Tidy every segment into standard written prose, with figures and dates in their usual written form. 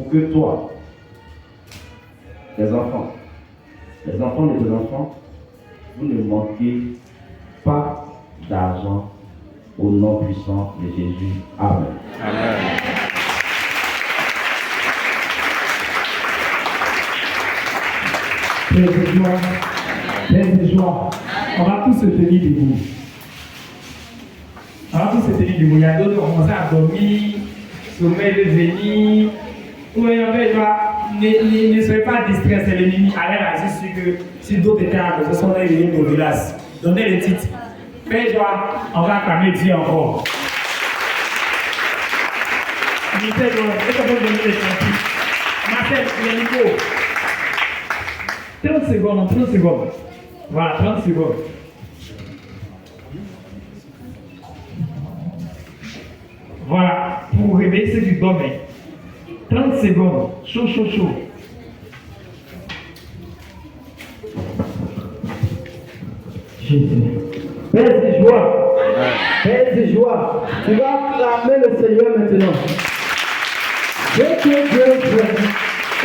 pour que toi, les enfants de tes enfants, vous ne manquez pas d'argent au nom puissant de Jésus. Amen. Amen. Père de joie, on va tous se tenir debout. On va tous se tenir debout. Il y a d'autres qui ont commencé à dormir, sommeil de venir. Oui, en fait, ne soyez pas distraits, c'est l'ennemi. Allez agir sur que si d'autres étaient à ce sont les réunions de village. Donnez les titres. Père joie, on va acclamer Dieu encore. Ministère de est-ce qu'on peut donner les titres? Marcel, les micros. 30 secondes, 30 secondes. Voilà, 30 secondes. Voilà, pour réveiller ceux qui dorment. 30 secondes. Chaud, chaud, chaud. Jésus. Père de joie. Père de joie. Tu vas acclamer le Seigneur maintenant. Ce que Dieu fait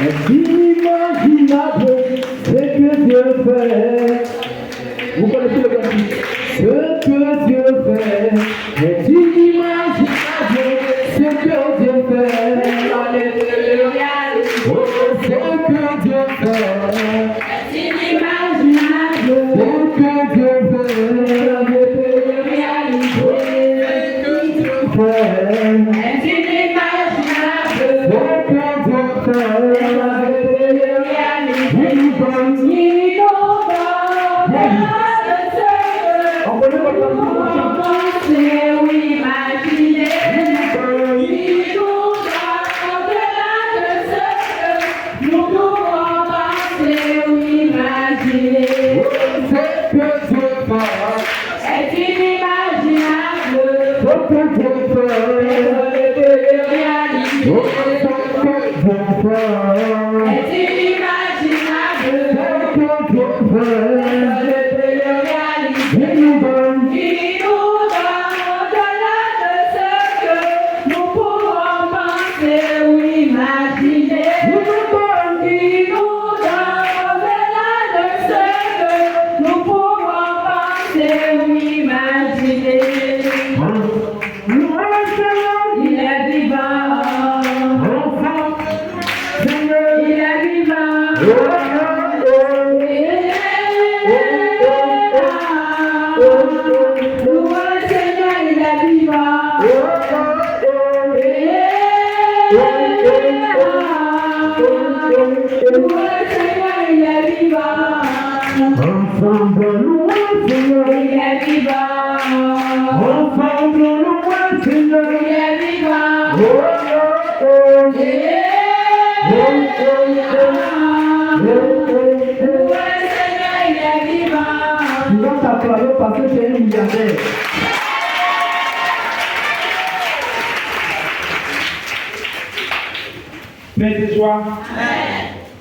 est inimaginable. Ce que Dieu fait. Vous connaissez le cantique. Ce que Dieu fait est inimaginable. Ce que Dieu fait. Alléluia. Ce que Dieu fait est inimaginable. Ce que Dieu fait. Alléluia. Ce que Dieu fait est inimaginable. Ce que Dieu fait. Père de joie.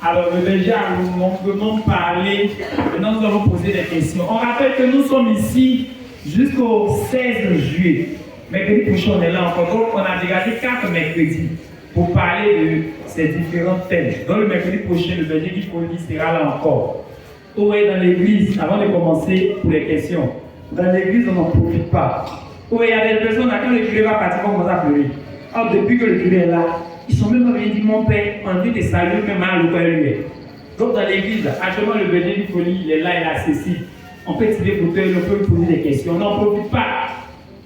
Alors le berger a longuement parlé. Maintenant nous allons poser des questions. On rappelle que nous sommes ici jusqu'au 16 juillet. Mercredi prochain on est là encore. Donc on a dégagé 4 mercredis pour parler de ces différents thèmes. Dans le mercredi prochain, le berger Guy Poli sera là encore. Oui, dans l'église, avant de commencer pour les questions, dans l'église on n'en profite pas. Oui, il y a des personnes là, quand le curé va partir, on commence à pleurer. Alors depuis que le curé est là, ils sont même venus dire mon père, on dit des saluts même à l'autre. Donc dans l'église, actuellement le berger du folie, il est là, il est accessible. On peut tirer pour toi, on peut lui poser des questions. On n'en profite pas.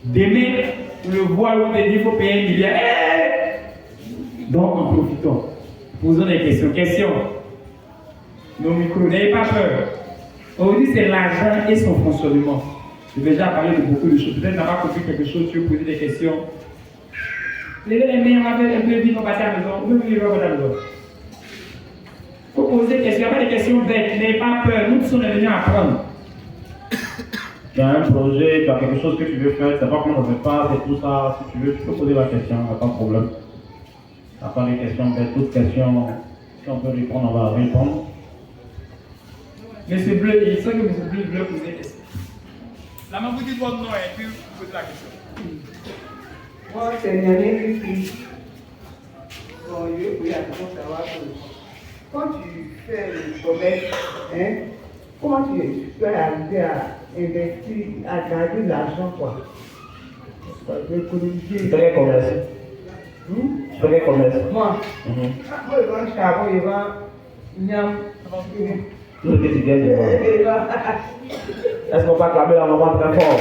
Demain, on le voit, on peut dire il faut payer 1 milliard. Donc en profitons. Posons des questions. Questions. Nos micros, n'ayez pas peur. Aujourd'hui, c'est l'argent et son fonctionnement. J'ai déjà parlé de beaucoup de choses. Peut-être n'a pas compris quelque chose, tu veux poser des questions. Levez les mains, on va faire un peu vite, on va passer à la maison. Vous pouvez vivre à la maison. Il faut poser des questions. Il n'y a pas des questions bêtes. N'ayez pas peur. Nous sommes venus apprendre. Tu as un projet, tu as quelque chose que tu veux faire, tu ne sais pas comment ça se passe et tout ça. Si tu veux, tu peux poser la question, il n'y a pas de problème. Il n'y a pas de questions bêtes, toutes questions. Si on peut répondre, on va répondre. Monsieur Bleu, il sait que Monsieur Bleu veut poser des questions. La main vous dites votre nom et puis vous posez la question. Moi, c'est Nyané Christ. Bon, je vais poser la question pour savoir que quand tu fais le commerce, hein, comment tu peux arriver à investir, à gagner de l'argent, quoi? Économiser. Tu fais quel commerce? Tu fais quel commerce? Moi, moi, je vends charbon, je vends niam. Tout ce que tu gagnes, c'est bon. Est-ce qu'on peut acclamer la maman très fort?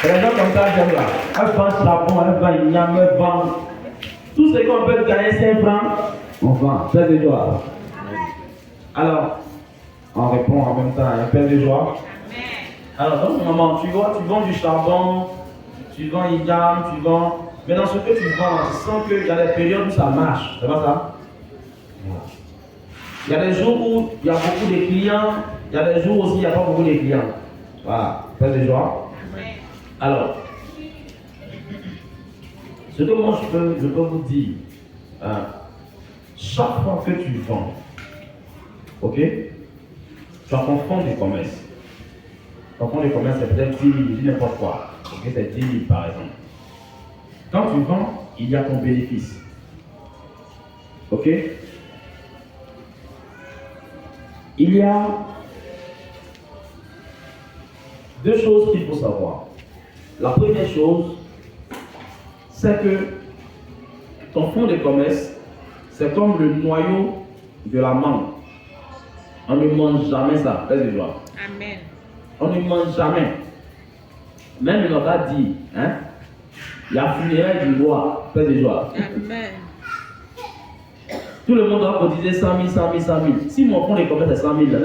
C'est les gens comme ça, j'aime là. Elle vend charbon, elle vend niam, elle vend. Tout ce qu'on peut gagner 5 francs, on vend. Plein de joie. Alors, on répond en même temps, un plein de joie. Alors, donc, maman, tu vends du charbon, tu vends igname, tu vends. Mais dans ce que tu vends, tu sens qu'il y a des périodes où ça marche. C'est pas ça? Il y a des jours où il y a beaucoup de clients, il y a des jours aussi où il n'y a pas beaucoup de clients. Voilà, plein de joie. Alors, ce que moi je peux vous dire, chaque fois que tu vends, ok, tu as ton fonds de commerce. Ton fonds de commerce, c'est peut-être 10 000, je dis n'importe quoi. Ok, c'est 10 000 par exemple. Quand tu vends, il y a ton bénéfice. Ok? Il y a deux choses qu'il faut savoir. La première chose, c'est que ton fonds de commerce, c'est comme le noyau de la mangue. On ne mange jamais ça. Laisse les joie. Amen. On ne mange jamais. Même il a dit, hein, il y a funérailles du roi. Laisse les joie. Amen. Tout le monde doit cotiser 100 000, 100 000, 100 000. Si mon fonds de commerce est 100 000,